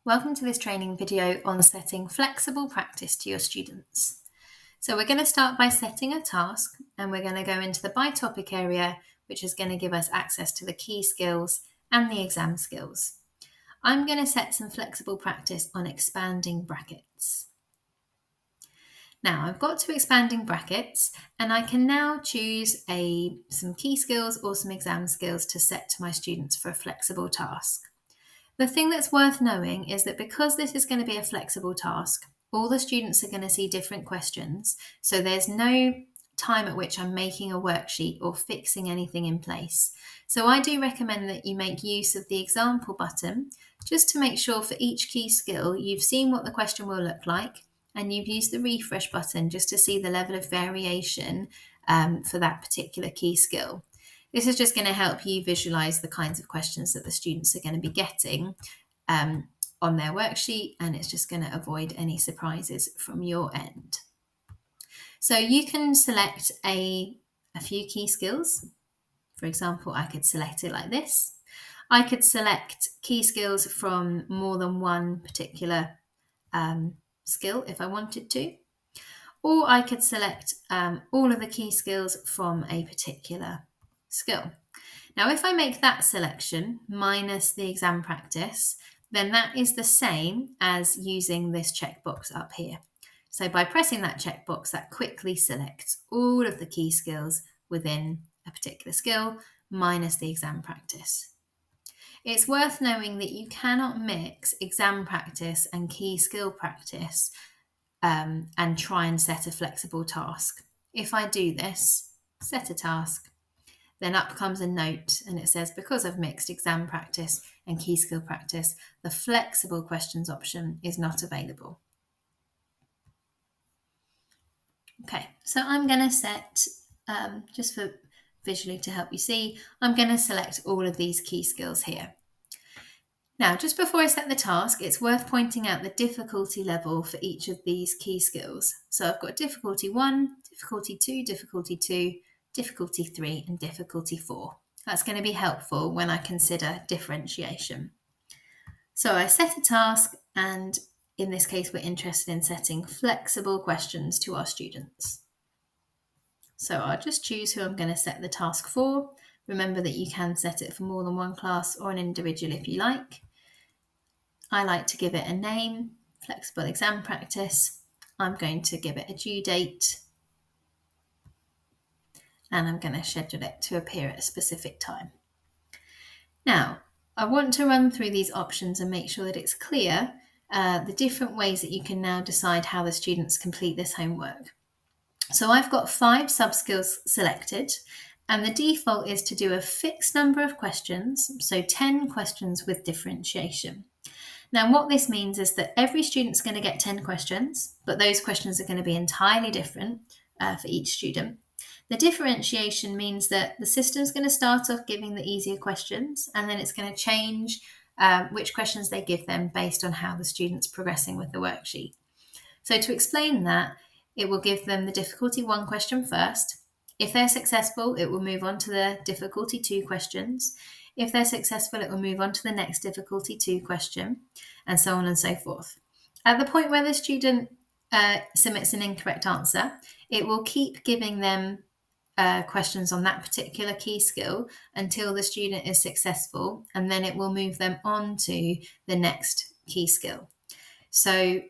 Welcome to this training video on setting flexible practice to your students. So we're going to start by setting a task and we're going to go into the by topic area, which is going to give us access to the key skills and the exam skills. I'm going to set some flexible practice on expanding brackets. Now I've got to expanding brackets and I can now choose some key skills or some exam skills to set to my students for a flexible task. The thing that's worth knowing is that because this is going to be a flexible task, all the students are going to see different questions. So there's no time at which I'm making a worksheet or fixing anything in place. So I do recommend that you make use of the example button just to make sure for each key skill you've seen what the question will look like and you've used the refresh button just to see the level of variation for that particular key skill. This is just going to help you visualize the kinds of questions that the students are going to be getting on their worksheet, and it's just going to avoid any surprises from your end. So you can select a few key skills. For example, I could select it like this. I could select key skills from more than one particular skill if I wanted to. Or I could select all of the key skills from a particular skill. Now, if I make that selection minus the exam practice, then that is the same as using this checkbox up here. So by pressing that checkbox, that quickly selects all of the key skills within a particular skill minus the exam practice. It's worth knowing that you cannot mix exam practice and key skill practice and try and set a flexible task. If I do this, set a task, then up comes a note and it says, because I've mixed exam practice and key skill practice, the flexible questions option is not available. Okay, so I'm going to set, just for visually to help you see, I'm going to select all of these key skills here. Now, just before I set the task, it's worth pointing out the difficulty level for each of these key skills. So I've got difficulty 1, difficulty 2, difficulty 2, difficulty 3, and difficulty 4. That's going to be helpful when I consider differentiation. So I set a task, and in this case, we're interested in setting flexible questions to our students. So I'll just choose who I'm going to set the task for. Remember that you can set it for more than one class or an individual if you like. I like to give it a name, flexible exam practice. I'm going to give it a due date, and I'm going to schedule it to appear at a specific time. Now, I want to run through these options and make sure that it's clear the different ways that you can now decide how the students complete this homework. So I've got 5 sub-skills selected, and the default is to do a fixed number of questions, so 10 questions with differentiation. Now, what this means is that every student's going to get 10 questions, but those questions are going to be entirely different for each student. The differentiation means that the system's going to start off giving the easier questions, and then it's going to change which questions they give them based on how the student's progressing with the worksheet. So to explain that, it will give them the difficulty 1 question first. If they're successful, it will move on to the difficulty 2 questions. If they're successful, it will move on to the next difficulty 2 question, and so on and so forth. At the point where the student submits an incorrect answer, it will keep giving them questions on that particular key skill until the student is successful, and then it will move them on to the next key skill. So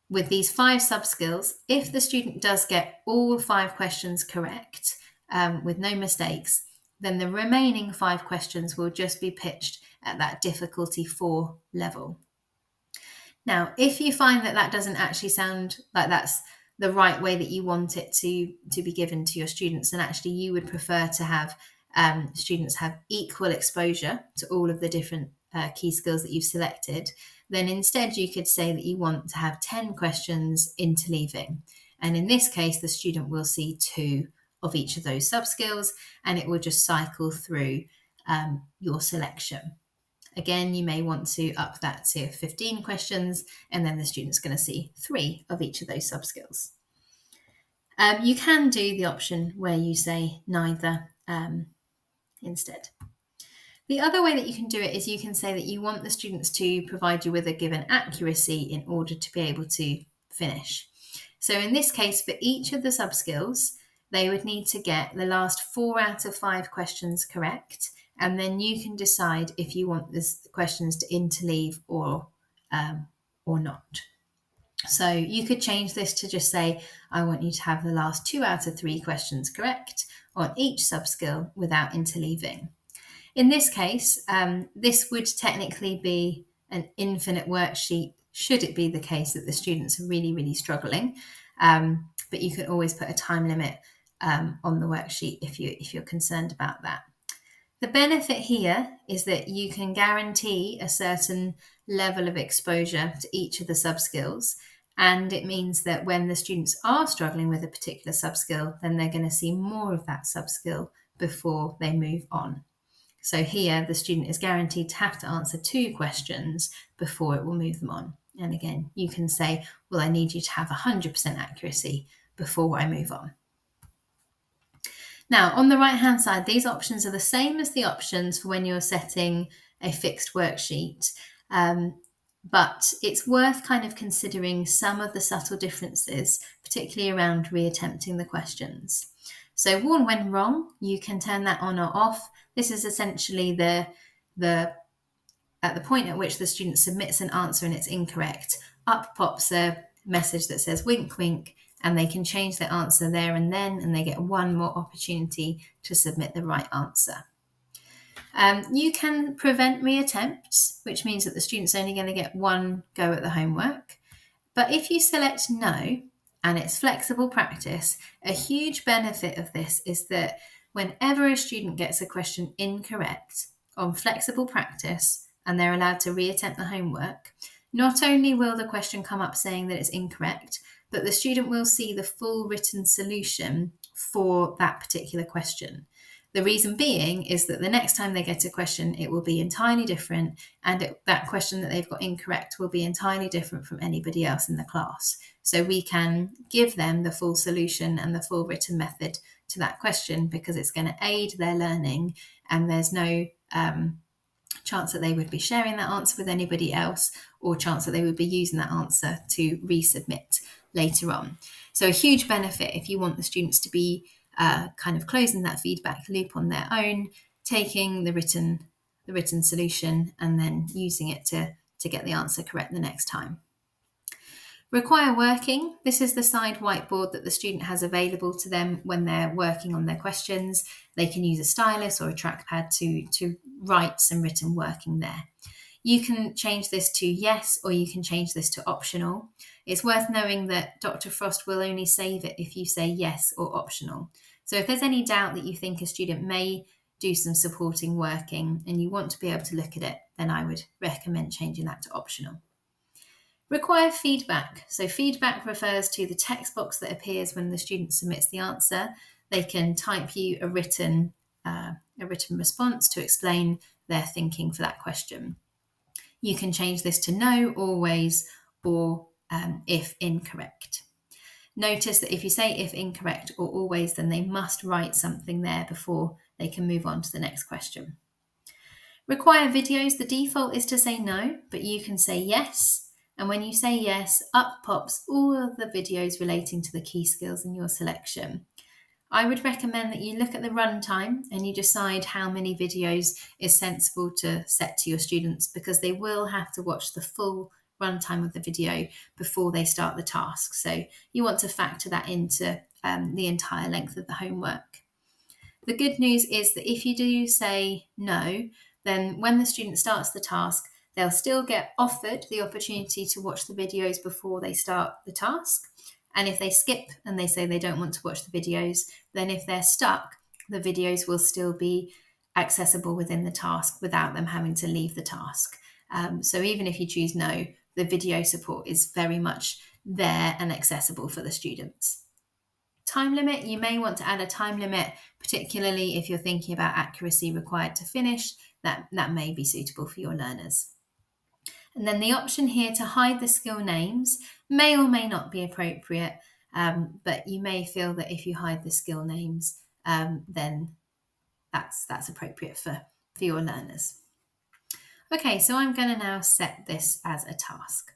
with these 5 sub-skills, if the student does get all 5 questions correct with no mistakes, then the remaining 5 questions will just be pitched at that difficulty 4 level. Now, if you find that that doesn't actually sound like that's the right way that you want it to be given to your students, and actually you would prefer to have students have equal exposure to all of the different key skills that you've selected, then instead you could say that you want to have 10 questions interleaving. And in this case, the student will see 2 of each of those sub-skills, and it will just cycle through your selection. Again, you may want to up that to 15 questions, and then the student's going to see 3 of each of those sub-skills. You can do the option where you say neither instead. The other way that you can do it is you can say that you want the students to provide you with a given accuracy in order to be able to finish. So in this case, for each of the sub-skills, they would need to get the last 4 out of 5 questions correct, and then you can decide if you want the questions to interleave or not. So you could change this to just say, I want you to have the last 2 out of 3 questions correct on each sub-skill without interleaving. In this case, this would technically be an infinite worksheet, should it be the case that the students are really, really struggling. But you can always put a time limit on the worksheet if you're concerned about that. The benefit here is that you can guarantee a certain level of exposure to each of the sub-skills, and it means that when the students are struggling with a particular sub-skill, then they're going to see more of that sub-skill before they move on. So here, the student is guaranteed to have to answer 2 questions before it will move them on. And again, you can say, well, I need you to have 100% accuracy before I move on. Now, on the right-hand side, these options are the same as the options for when you're setting a fixed worksheet. But it's worth kind of considering some of the subtle differences, particularly around reattempting the questions. So warn when wrong, you can turn that on or off. This is essentially at the point at which the student submits an answer and it's incorrect, up pops a message that says wink, wink, and they can change their answer there and then, and they get one more opportunity to submit the right answer. You can prevent reattempts, which means that the student's only going to get one go at the homework. But if you select no, and it's flexible practice, a huge benefit of this is that whenever a student gets a question incorrect on flexible practice and they're allowed to reattempt the homework, not only will the question come up saying that it's incorrect, but the student will see the full written solution for that particular question. The reason being is that the next time they get a question, it will be entirely different, and that question that they've got incorrect will be entirely different from anybody else in the class. So we can give them the full solution and the full written method to that question because it's going to aid their learning, and there's no chance that they would be sharing that answer with anybody else, or chance that they would be using that answer to resubmit later on. So a huge benefit if you want the students to be kind of closing that feedback loop on their own, taking the written solution and then using it to get the answer correct the next time. Require working. This is the side whiteboard that the student has available to them when they're working on their questions. They can use a stylus or a trackpad to write some written working there. You can change this to yes, or you can change this to optional. It's worth knowing that Dr. Frost will only save it if you say yes or optional. So if there's any doubt that you think a student may do some supporting working and you want to be able to look at it, then I would recommend changing that to optional. Require feedback. So feedback refers to the text box that appears when the student submits the answer. They can type you a written response to explain their thinking for that question. You can change this to no, always, or if incorrect. Notice that if you say if incorrect or always, then they must write something there before they can move on to the next question. Require videos. The default is to say no, but you can say yes. And when you say yes, up pops all of the videos relating to the key skills in your selection. I would recommend that you look at the runtime and you decide how many videos is sensible to set to your students, because they will have to watch the full runtime of the video before they start the task. So you want to factor that into the entire length of the homework. The good news is that if you do say no, then when the student starts the task, they'll still get offered the opportunity to watch the videos before they start the task. And if they skip and they say they don't want to watch the videos, then if they're stuck, the videos will still be accessible within the task without them having to leave the task. So even if you choose no, the video support is very much there and accessible for the students. Time limit, you may want to add a time limit, particularly if you're thinking about accuracy required to finish. That may be suitable for your learners. And then the option here to hide the skill names may or may not be appropriate, but you may feel that if you hide the skill names, then that's appropriate for for your learners. Okay, so I'm going to now set this as a task.